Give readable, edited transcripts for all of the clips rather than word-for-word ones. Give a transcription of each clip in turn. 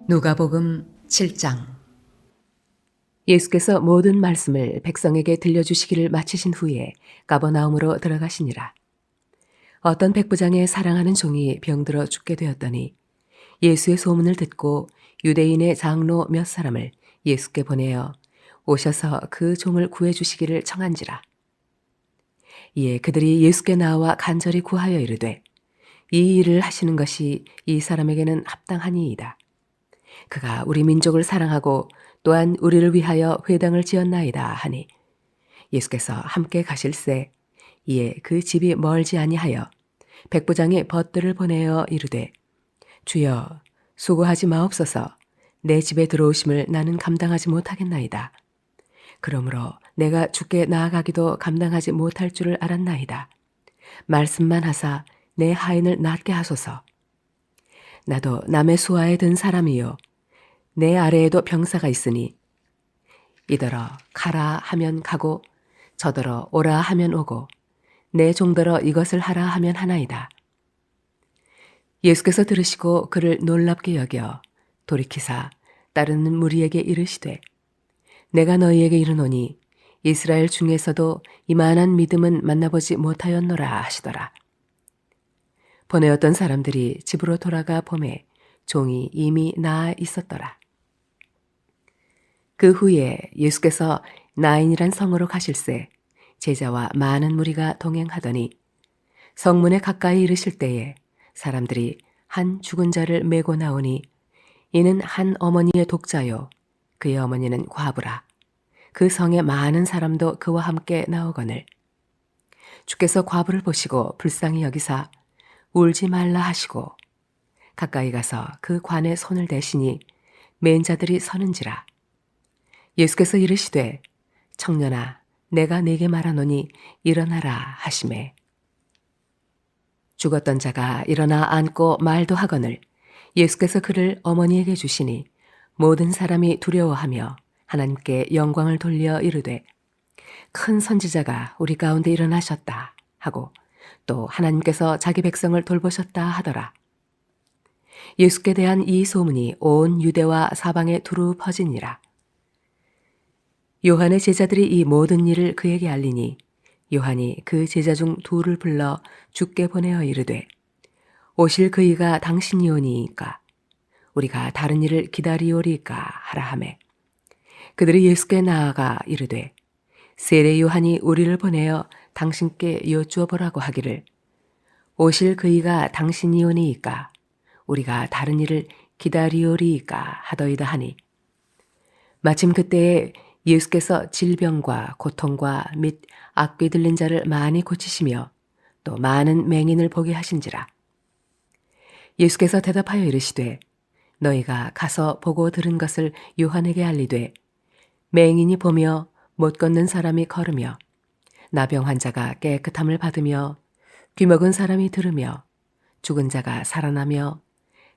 누가복음 7장. 예수께서 모든 말씀을 백성에게 들려주시기를 마치신 후에 가버나움으로 들어가시니라. 어떤 백부장의 사랑하는 종이 병들어 죽게 되었더니 예수의 소문을 듣고 유대인의 장로 몇 사람을 예수께 보내어 오셔서 그 종을 구해주시기를 청한지라. 이에 그들이 예수께 나와 간절히 구하여 이르되 이 일을 하시는 것이 이 사람에게는 합당하니이다. 그가 우리 민족을 사랑하고 또한 우리를 위하여 회당을 지었나이다 하니 예수께서 함께 가실새 이에 그 집이 멀지 아니하여 백부장이 벗들을 보내어 이르되 주여 수고하지 마옵소서. 내 집에 들어오심을 나는 감당하지 못하겠나이다. 그러므로 내가 주께 나아가기도 감당하지 못할 줄을 알았나이다. 말씀만 하사 내 하인을 낫게 하소서. 나도 남의 수하에 든 사람이요 내 아래에도 병사가 있으니 이더러 가라 하면 가고 저더러 오라 하면 오고 내 종더러 이것을 하라 하면 하나이다. 예수께서 들으시고 그를 놀랍게 여겨 돌이키사 따르는 무리에게 이르시되 내가 너희에게 이르노니 이스라엘 중에서도 이만한 믿음은 만나보지 못하였노라 하시더라. 보내었던 사람들이 집으로 돌아가 보매 종이 이미 나아 있었더라. 그 후에 예수께서 나인이란 성으로 가실새 제자와 많은 무리가 동행하더니 성문에 가까이 이르실 때에 사람들이 한 죽은 자를 메고 나오니 이는 한 어머니의 독자요 그의 어머니는 과부라. 그 성에 많은 사람도 그와 함께 나오거늘 주께서 과부를 보시고 불쌍히 여기사 울지 말라 하시고 가까이 가서 그 관에 손을 대시니 맨 자들이 서는지라. 예수께서 이르시되 청년아 내가 네게 말하노니 일어나라 하시매 죽었던 자가 일어나 앉고 말도 하거늘 예수께서 그를 어머니에게 주시니 모든 사람이 두려워하며 하나님께 영광을 돌려 이르되 큰 선지자가 우리 가운데 일어나셨다 하고 또 하나님께서 자기 백성을 돌보셨다 하더라. 예수께 대한 이 소문이 온 유대와 사방에 두루 퍼지니라. 요한의 제자들이 이 모든 일을 그에게 알리니 요한이 그 제자 중 둘을 불러 주께 보내어 이르되 오실 그이가 당신이오니이까 우리가 다른 일을 기다리오리까 하라 하매 그들이 예수께 나아가 이르되 세례 요한이 우리를 보내어 당신께 여쭈어 보라고 하기를 오실 그이가 당신이오니이까 우리가 다른 일을 기다리오리이까 하더이다 하니 마침 그때에 예수께서 질병과 고통과 및 악귀 들린 자를 많이 고치시며 또 많은 맹인을 보게 하신지라. 예수께서 대답하여 이르시되 너희가 가서 보고 들은 것을 요한에게 알리되 맹인이 보며 못 걷는 사람이 걸으며 나병 환자가 깨끗함을 받으며 귀먹은 사람이 들으며 죽은 자가 살아나며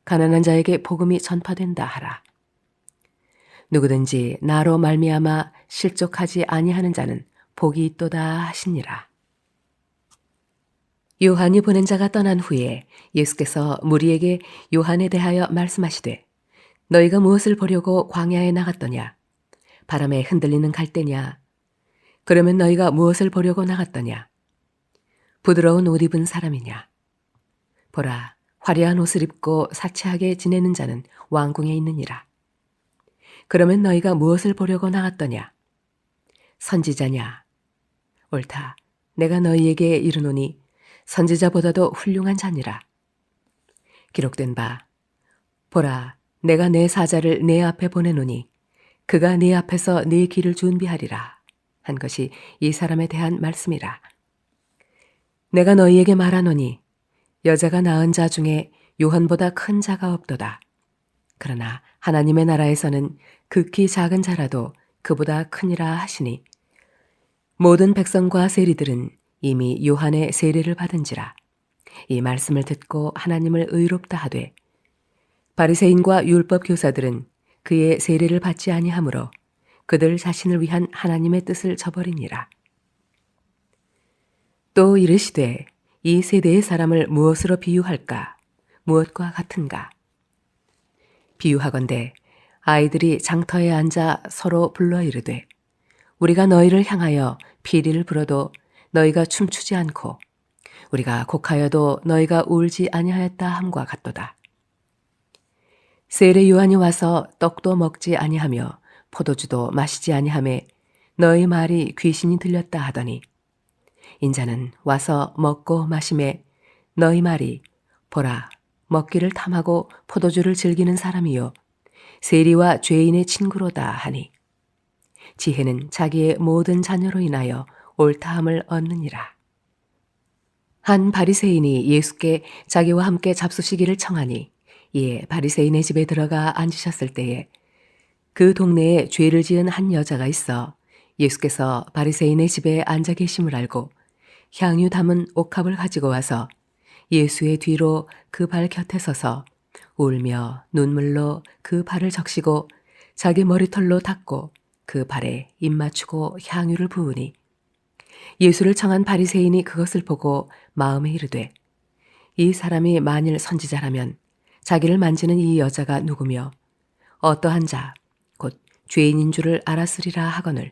가난한 자에게 복음이 전파된다 하라. 누구든지 나로 말미암아 실족하지 아니하는 자는 복이 있도다 하시니라. 요한이 보낸 자가 떠난 후에 예수께서 무리에게 요한에 대하여 말씀하시되 너희가 무엇을 보려고 광야에 나갔더냐? 바람에 흔들리는 갈대냐? 그러면 너희가 무엇을 보려고 나갔더냐? 부드러운 옷 입은 사람이냐? 보라, 화려한 옷을 입고 사치하게 지내는 자는 왕궁에 있느니라. 그러면 너희가 무엇을 보려고 나갔더냐? 선지자냐? 옳다. 내가 너희에게 이르노니 선지자보다도 훌륭한 자니라. 기록된 바 보라 내가 내 사자를 내 앞에 보내노니 그가 네 앞에서 네 길을 준비하리라 한 것이 이 사람에 대한 말씀이라. 내가 너희에게 말하노니 여자가 낳은 자 중에 요한보다 큰 자가 없도다. 그러나 하나님의 나라에서는 극히 작은 자라도 그보다 크니라 하시니 모든 백성과 세리들은 이미 요한의 세례를 받은지라. 이 말씀을 듣고 하나님을 의롭다 하되 바리새인과 율법 교사들은 그의 세례를 받지 아니하므로 그들 자신을 위한 하나님의 뜻을 저버리니라. 또 이르시되 이 세대의 사람을 무엇으로 비유할까? 무엇과 같은가? 비유하건대 아이들이 장터에 앉아 서로 불러 이르되 우리가 너희를 향하여 피리를 불어도 너희가 춤추지 않고 우리가 곡하여도 너희가 울지 아니하였다 함과 같도다. 세례 요한이 와서 떡도 먹지 아니하며 포도주도 마시지 아니하매 너희 말이 귀신이 들렸다 하더니 인자는 와서 먹고 마시매 너희 말이 보라 먹기를 탐하고 포도주를 즐기는 사람이요 세리와 죄인의 친구로다 하니 지혜는 자기의 모든 자녀로 인하여 옳다함을 얻느니라. 한 바리새인이 예수께 자기와 함께 잡수시기를 청하니 이에 바리새인의 집에 들어가 앉으셨을 때에 그 동네에 죄를 지은 한 여자가 있어 예수께서 바리새인의 집에 앉아 계심을 알고 향유 담은 옥합을 가지고 와서 예수의 뒤로 그 발 곁에 서서 울며 눈물로 그 발을 적시고 자기 머리털로 닦고 그 발에 입 맞추고 향유를 부으니 예수를 청한 바리새인이 그것을 보고 마음에 이르되 이 사람이 만일 선지자라면 자기를 만지는 이 여자가 누구며 어떠한 자 곧 죄인인 줄을 알았으리라 하거늘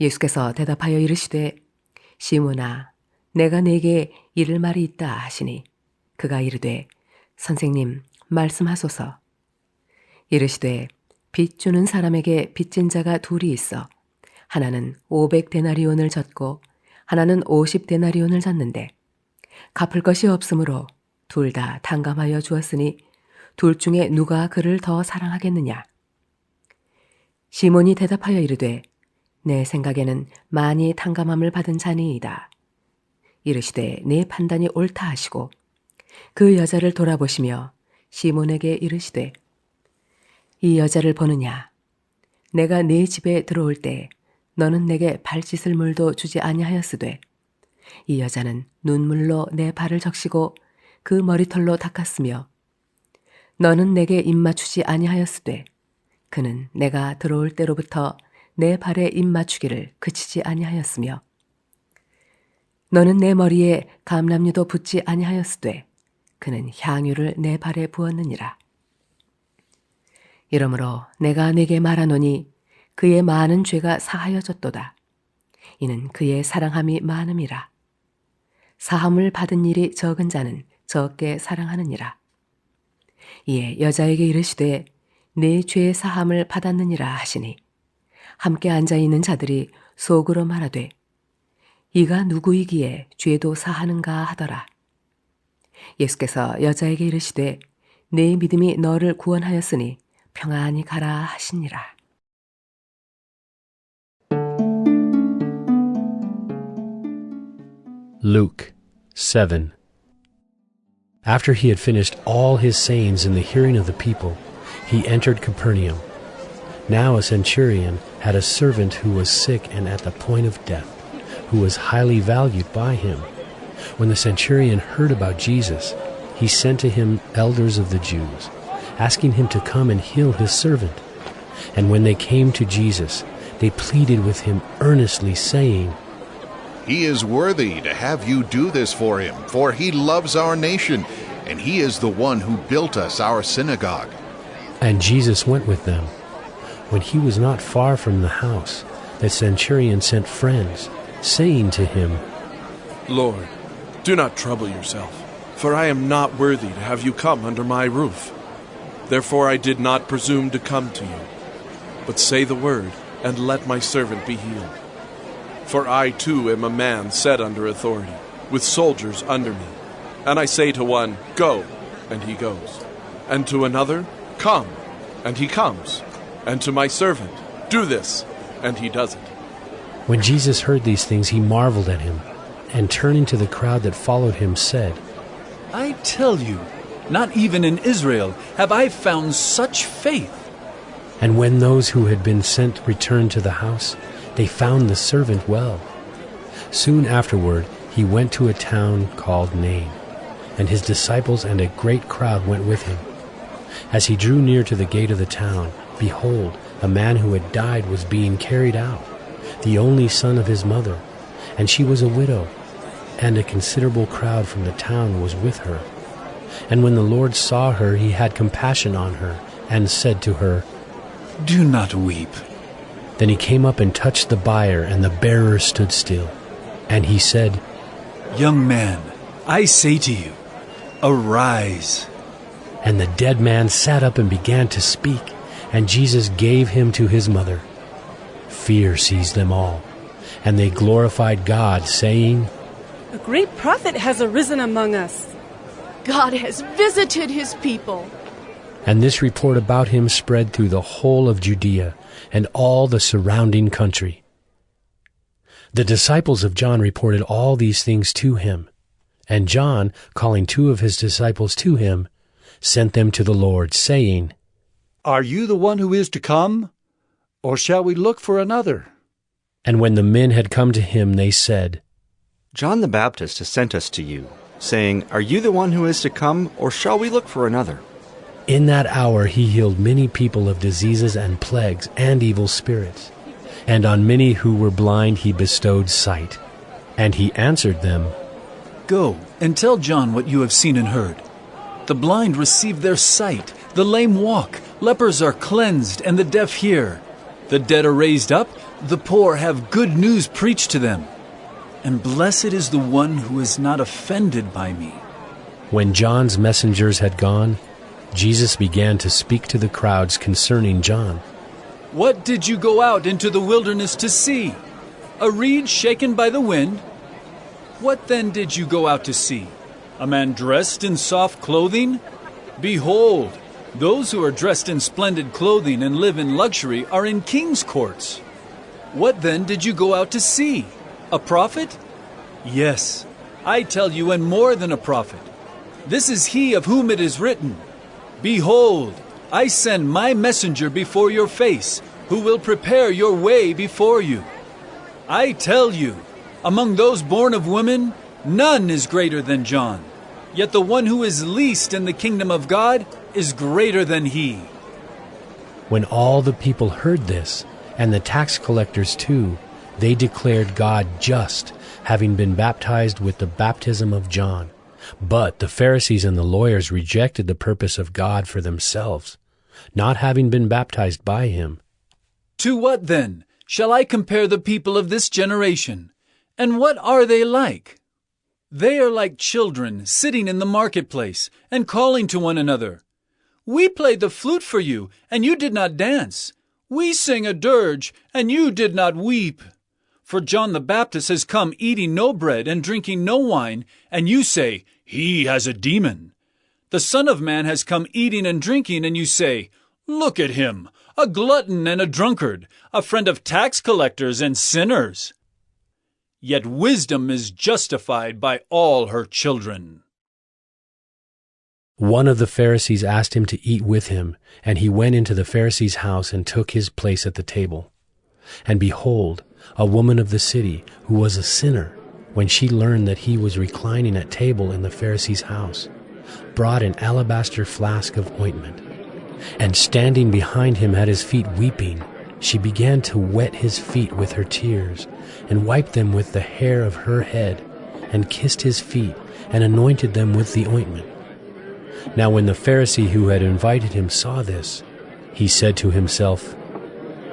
예수께서 대답하여 이르시되 시몬아 내가 네게 이를 말이 있다 하시니 그가 이르되 선생님 말씀하소서. 이르시되 빚 주는 사람에게 빚진 자가 둘이 있어 하나는 500데나리온을 졌고 하나는 50데나리온을 졌는데 갚을 것이 없으므로 둘 다 탕감하여 주었으니 둘 중에 누가 그를 더 사랑하겠느냐. 시몬이 대답하여 이르되 내 생각에는 많이 탕감함을 받은 자니이다. 이르시되 내 판단이 옳다 하시고 그 여자를 돌아보시며 시몬에게 이르시되 이 여자를 보느냐. 내가 네 집에 들어올 때 너는 내게 발짓을 물도 주지 아니하였으되 이 여자는 눈물로 내 발을 적시고 그 머리털로 닦았으며 너는 내게 입 맞추지 아니하였으되 그는 내가 들어올 때로부터 내 발에 입 맞추기를 그치지 아니하였으며 너는 내 머리에 감람류도 붓지 아니하였으되 그는 향유를 내 발에 부었느니라. 이러므로 내가 네게 말하노니 그의 많은 죄가 사하여졌도다. 이는 그의 사랑함이 많음이라. 사함을 받은 일이 적은 자는 적게 사랑하느니라. 이에 여자에게 이르시되 네 죄의 사함을 받았느니라 하시니 함께 앉아있는 자들이 속으로 말하되 이가 누구이기에 죄도 사하는가 하더라. 예수께서 여자에게 이르시되 네 믿음이 너를 구원하였으니 평안히 가라 하시니라. Luke 7. After he had finished all his sayings in the hearing of the people, he entered Capernaum. Now a centurion had a servant who was sick and at the point of death, who was highly valued by him. When the centurion heard about Jesus, he sent to him elders of the Jews, asking him to come and heal his servant. And when they came to Jesus, they pleaded with him earnestly, saying, He is worthy to have you do this for him, for he loves our nation, and he is the one who built us our synagogue. And Jesus went with them. When he was not far from the house, the centurion sent friends, saying to him, Lord, do not trouble yourself, for I am not worthy to have you come under my roof. Therefore I did not presume to come to you. But say the word, and let my servant be healed. For I too am a man set under authority, with soldiers under me. And I say to one, Go, and he goes. And to another, Come, and he comes. And to my servant, Do this, and he does it. When Jesus heard these things, he marveled at him, and turning to the crowd that followed him, said, I tell you, not even in Israel have I found such faith. And when those who had been sent returned to the house, they found the servant well. Soon afterward, he went to a town called Nain, and his disciples and a great crowd went with him. As he drew near to the gate of the town, behold, a man who had died was being carried out, the only son of his mother, and she was a widow, and a considerable crowd from the town was with her. And when the Lord saw her, he had compassion on her, and said to her, Do not weep. Then he came up and touched the bier, and the bearer stood still. And he said, Young man, I say to you, arise. And the dead man sat up and began to speak, and Jesus gave him to his mother. Fear seized them all, and they glorified God, saying, A great prophet has arisen among us. God has visited his people. And this report about him spread through the whole of Judea and all the surrounding country. The disciples of John reported all these things to him. And John, calling 2 of his disciples to him, sent them to the Lord, saying, Are you the one who is to come, or shall we look for another? And when the men had come to him, they said, John the Baptist has sent us to you, saying, Are you the one who is to come, or shall we look for another? In that hour he healed many people of diseases and plagues and evil spirits, and on many who were blind he bestowed sight. And he answered them, Go and tell John what you have seen and heard. The blind receive their sight, the lame walk, lepers are cleansed, and the deaf hear. The dead are raised up, the poor have good news preached to them. And blessed is the one who is not offended by me. When John's messengers had gone, Jesus began to speak to the crowds concerning John. What did you go out into the wilderness to see? A reed shaken by the wind? What then did you go out to see? A man dressed in soft clothing? Behold, those who are dressed in splendid clothing and live in luxury are in king's courts. What then did you go out to see? A prophet? Yes, I tell you, and more than a prophet. This is he of whom it is written, Behold, I send my messenger before your face, who will prepare your way before you. I tell you, among those born of women, none is greater than John. Yet the one who is least in the kingdom of God is greater than he. When all the people heard this, and the tax collectors too, they declared God just, having been baptized with the baptism of John. But the Pharisees and the lawyers rejected the purpose of God for themselves, not having been baptized by him. To what then shall I compare the people of this generation? And what are they like? They are like children sitting in the marketplace and calling to one another. We played the flute for you, and you did not dance. We sang a dirge, and you did not weep. For John the Baptist has come eating no bread and drinking no wine, and you say, He has a demon. The Son of Man has come eating and drinking, and you say, Look at him, a glutton and a drunkard, a friend of tax collectors and sinners. Yet wisdom is justified by all her children. One of the Pharisees asked him to eat with him, and he went into the Pharisee's house and took his place at the table. And behold, a woman of the city, who was a sinner, when she learned that he was reclining at table in the Pharisee's house, brought an alabaster flask of ointment. And standing behind him at his feet weeping, she began to wet his feet with her tears, and wiped them with the hair of her head, and kissed his feet, and anointed them with the ointment. Now when the Pharisee who had invited him saw this, he said to himself,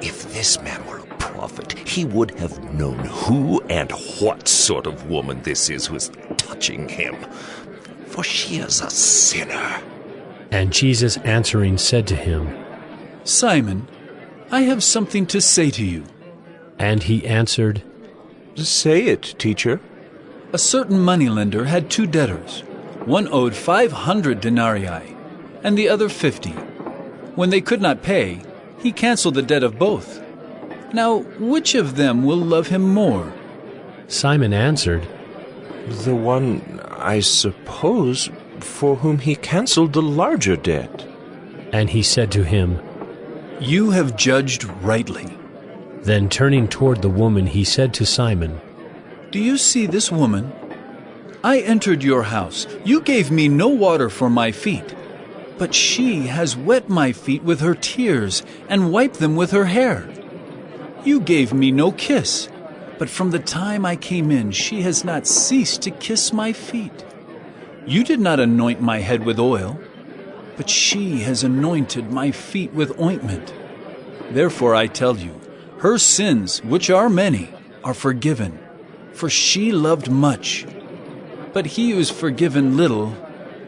If this man were a prophet, he would have known who and what sort of woman this is who is touching him, for she is a sinner. And Jesus answering said to him, Simon, I have something to say to you. And he answered, Say it, teacher. A certain moneylender had 2 debtors. One owed 500 denarii, and the other 50. When they could not pay, he canceled the debt of both. Now, which of them will love him more? Simon answered, The one, I suppose, for whom he canceled the larger debt. And he said to him, You have judged rightly. Then turning toward the woman, he said to Simon, Do you see this woman? I entered your house. You gave me no water for my feet, but she has wet my feet with her tears and wiped them with her hair. You gave me no kiss, but from the time I came in, she has not ceased to kiss my feet. You did not anoint my head with oil, but she has anointed my feet with ointment. Therefore I tell you, her sins, which are many, are forgiven, for she loved much. But he who is forgiven little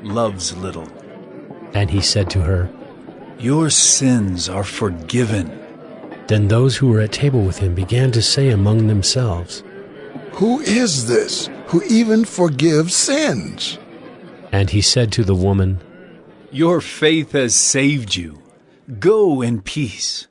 loves little. And he said to her, Your sins are forgiven. Then those who were at table with him began to say among themselves, Who is this who even forgives sins? And he said to the woman, Your faith has saved you. Go in peace.